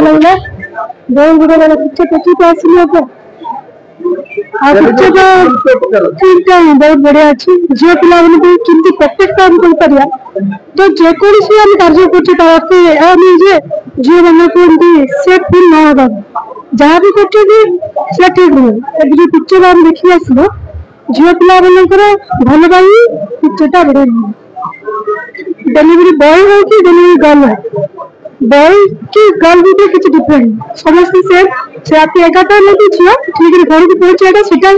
अच्छा लगला बहुत बड़ा पिक्चर देखी तो असली है पिक्चर ठीक है बहुत बढ़िया अच्छी झील पिला केमती प्रत्येक काम कर तो जेकोसी हम कार्य कर झील मान को से फिल ना जहाँ भी कर ठीक रुहे जो पिक्चर हम देखी आसो झील पिला भल पाई पिक्चरटा बढ़िया डेलीवरी बॉय हो कि डेलीवरी गर्ल हो बॉय की गर्ल भी किसी डिफरेंट समस्त सेम से रात 11टा लगे झील ठीक घर को पहुंचाटा सीटा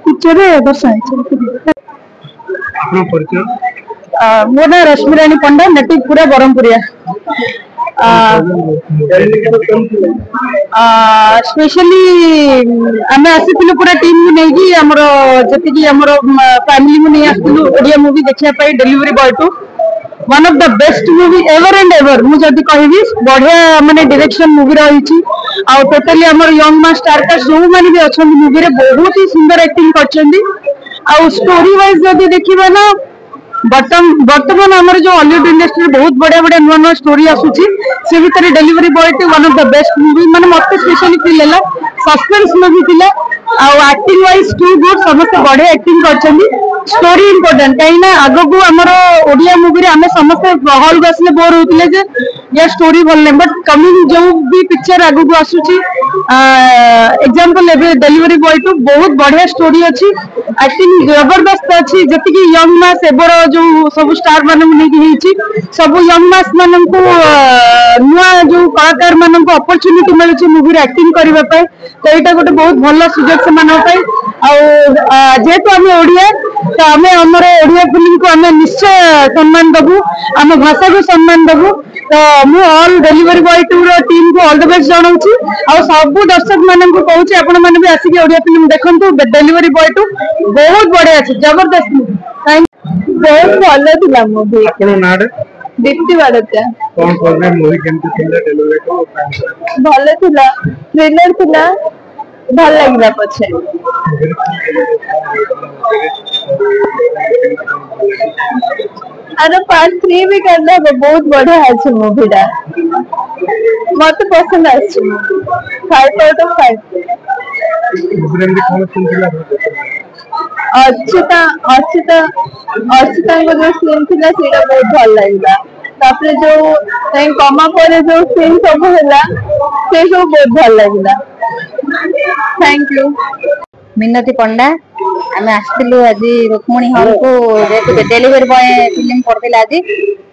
पिक्चर दर्शाई मो ना रश्मिराणी पंडा नेटिव पूरा बरहमपुरिया स्पेशली आम आसी पूरा टीम को लेकिन आमर जी फैमिली को नहीं आसलु ओडिया मूवी देखा delivery boy two one of the best movie ever and ever मुझे कहबी बढ़िया माने डायरेक्शन मूवी रही आ टोटली आमर यंग मा स्टार कास्ट जो मैंने भी अच्छा मूवी रे बहुत ही सुंदर एक्टिंग कर स्टोरी वाइज जब देखा ना बर्तमान आमर जो हॉलीवुड इंडस्ट्री बहुत बढ़िया बढ़िया नुआ नुआ स्टोरी आसूची से भीतर delivery boy T one of the best movie माने मते स्पेशली फील हैला सस्पेंस मूवी थिला एक्टिंग वाइज टू गुड समस्त बढ़िया एक्टिंग करछंदी स्टोरी इंपोर्टेंट कहीं ना आगो को आमर ओडिया मूवी रे हमें समस्त हॉल को आसले बोर होतिले जे या स्टोरी भल नै बट कमिंग जो भी पिक्चर आगो को आसूची एग्जांपल एबे डेलीवरी बॉय टू बहुत बढ़िया स्टोरी अछि एक्टिंग जबरदस्त अछि जति कि यंग मास एबर जो सब स्टार मानक नहीं सब यंग मास मान को नुआ जो कलाकार मान को अपॉर्चुनिटी मिलुची मूवी एक्टिंग करने तो यहाँ गोटे बहुत भल सुजोग से जेहेतु आम ओडिया तो आम आमर ओडिया फिल्म को आम निश्चय सम्मान दबू आम भाषा को सम्मान दबू तो मु ऑल डेलीवरी बॉय टू रो टीम को ऑल द बेस्ट जनाऊँगी आ सब दर्शक मान को कहूँ आपण मैंने भी आसिक ओडिया फिल्म देखु डेलीवरी बॉय टू बहुत बढ़िया अच्छे जबरदस्त मूवी बहुत भल थिला मूवी दीप्ति बाड़तिया कौन करबे मूवी केमती थिला डेलीवरी को भल थिला थ्रिलर थिला भल लागला पछे अरे पार्ट 3 भी करना बहुत बढ़िया है मूवी दा मत पसंद आछि 5 आउट ऑफ 5 फ्रेंड कौन थिला अर्चिता अर्चिता अर्चिता को जो सीन थिला सेटा बहुत भल लागला तापरे जो तै कमा पर जो सीन सब होला से सब बहुत भल लागला थैंक यू मिनती पंडा आम आसलु आज रुक्मणी हॉल को जेहेतु डेलीवरी बॉय फिल्म पड़ता आज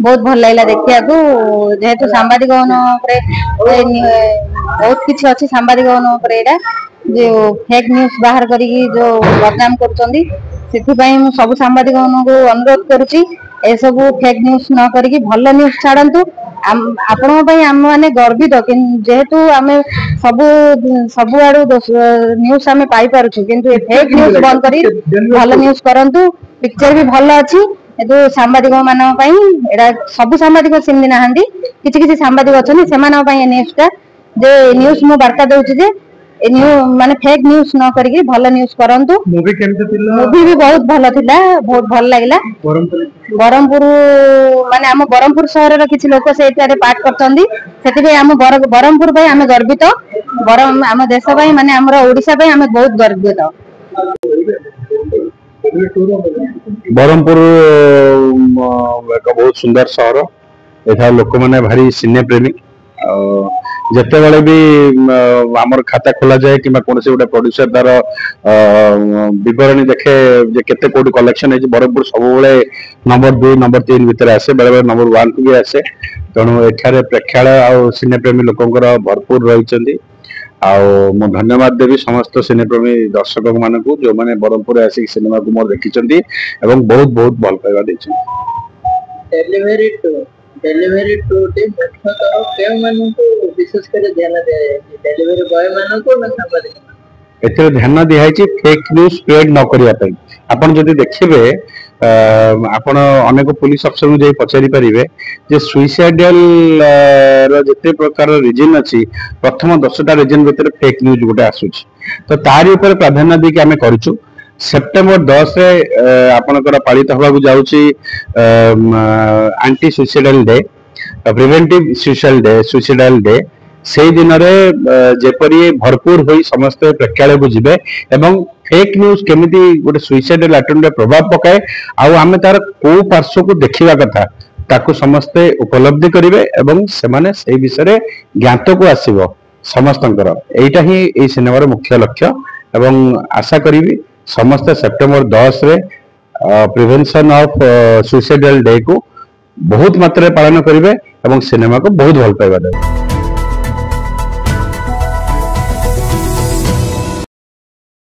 बहुत भल लगा देखा जेहेतु सांबादिक बहुत किसी अच्छी सांबादिक जो फेक न्यूज बाहर करी जो बदनाम कर सब सांबादिक को अनुरोध करुच्ची सब फेक न्यूज न करी भल न्यूज छाड़ू आपण आम मैंने गर्वित जेहेतु आम सब आड़ू न्यूज आम पाई पार्छु किंतु फेक न्यूज बंद करी भल न्यूज करंतु पिक्चर भी भल अच्छी जो सांबादिक मान सब सांबादिक सेमती ना किसी सांबादिक अच्छा से न्यूजटा जे न्यूज मु वार्ता दूसरी जे माने फेक न्यूज न करी भल न्यूज करंतु मूवी केमती थिला मूवी भी बहुत भल थिला बहुत भल लागला बरहमपुर माने हम बरहमपुर शहर रो किछि लोक सेटारे पार्ट करछंदी सेति हम बरहमपुर भाई हम गर्वित बरम हम देश भाई माने हमर ओडिसा भाई हम बहुत गर्वित बरहमपुर एक बहुत सुंदर शहर एठा लोक माने भारी सिने प्रेमी जिते बड़े भी आमर खाता खोला जाए कि कौन गोटे प्रोड्यूसर तार बरणी देखे केते कोटी कलेक्शन है बरहमपुर सब नंबर 2 नंबर 3 भितर आसे बेले बेले नंबर 1 को भी आसे तेणु एठारे प्रेक्षालय आ सिनेप्रेमी लोकंकर भरपूर रही मु धन्यवाद देवी समस्त सिनेप्रेमी दर्शक मान को जो मैंने ब्रह्मपुर आसिक सिनेमा को मोर देखी बहुत बहुत भल पाइबा डेलीवरी टू टीम मुख्यतः केउ मानन को विशेष करे ध्यान दे डेलीवरी बॉय मानन को ना सांबादिक एते ध्यान दिया है फेक न्यूज स्प्रेड न करिया पई आपण जदी देखिबे आपण अनेक पुलिस अफसर को जाई पचारि परिबे जे सुइसाइडल रो जते प्रकार रीजन अछि प्रथम 10टा रीजन भीतर फेक न्यूज गोटे आसुछि तो तारि ऊपर प्राधान्य दे के हमें करछु सेप्टेम्बर 10 रे आपनकर पालित होबा जाउछि anti suicidal day preventive suicidal day से दिन जेपरी भरपूर होई समस्त प्रेक्षालय को जिबे एवं फेक न्यूज केमिति गोटे सुइसाइडल अटेम्प्ट प्रभाव पकाए आउ आमे तार को पार्श्व को देखिबा कथा ताकू समस्ते उपलब्धि करिवे एवं सेमाने से विषय रे ज्ञात को आसीबो समस्तंकर एटा ही ए सिनेमार मुख्य लक्ष्य एवं आशा करी समस्त सेप्टेम्बर 10 रे प्रिवेंशन ऑफ सुइसाइडल डे को बहुत मात्रा पालन करेंगे और सिनेमा को बहुत भल पाइबा देवे।